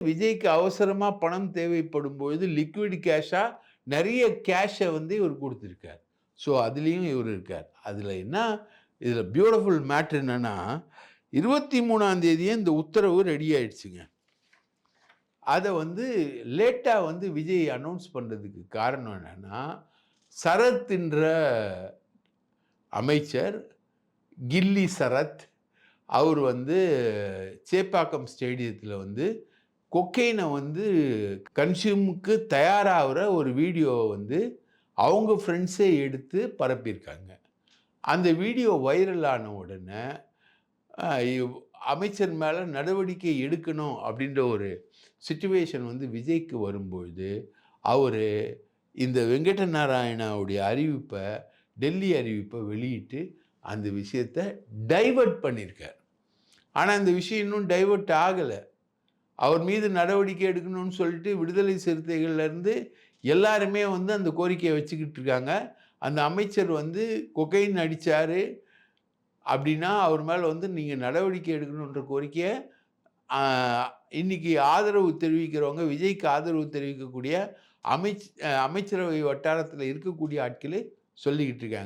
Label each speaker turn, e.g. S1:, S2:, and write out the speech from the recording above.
S1: விஜய்க்கு அவசரமா பணம் தேவைப்படும் பொழுது லிக்விட் கேஷா நெறைய கேஷ வந்து இவர் குடுத்திருக்கார். ஸோ, அதிலயும் இவரு இருக்கார். அதில என்ன இதில பியூட்டிஃபுல் மேட்டர் என்னன்னா, 23ஆம் தேதியே இந்த உத்தரவு ரெடி ஆயிடுச்சுங்க. அத வந்து லேட்டா வந்து விஜய் அனவுன்ஸ் பண்றதுக்கு காரணம் என்னன்னா, சரத் என்ற அமைச்சர், கில்லி சரத், அவர் வந்து சேப்பாக்கம் ஸ்டேடியத்தில வந்து கொக்கைன வந்து கன்சியூமுக்கு தயாராகுற ஒரு வீடியோவ வந்து அவங்க ஃப்ரெண்ட்ஸே எடுத்து பரப்பியிருக்காங்க. அந்த வீடியோ வைரல் ஆன உடனே, அ இவ் அமைச்சர் மேல நடவடிக்கை எடுக்கணும் அப்படின்ற ஒரு சிச்சுவேஷன் வந்து விஜய்க்கு வரும்பொழுது, அவரு இந்த வெங்கட நாராயணாவுடைய அறிவிப்ப, டெல்லி அறிவிப்ப வெளியிட்டு அந்த விஷயத்த டைவர்ட் பண்ணியிருக்கார். ஆனா இந்த விஷயம் இன்னும் டைவர்ட் ஆகல. அவர் மீது நடவடிக்கை எடுக்கணும்னு சொல்லிட்டு விடுதலை சிறுத்தைகள்லேருந்து எல்லாருமே வந்து அந்த கோரிக்கையை வச்சுக்கிட்டு இருக்காங்க. அந்த அமைச்சர் வந்து கொக்கைன் அடிச்சாரு அப்படின்னா, அவர் மேல வந்து நீங்க நடவடிக்கை எடுக்கணுன்ற கோரிக்கைய ஆ இன்னைக்கு ஆதரவு தெரிவிக்கிறவங்க, விஜய்க்கு ஆதரவு தெரிவிக்கக்கூடிய அமைச்சரவை வட்டாரத்தில இருக்கக்கூடிய ஆட்களே சொல்லிக்கிட்டு இருக்காங்க.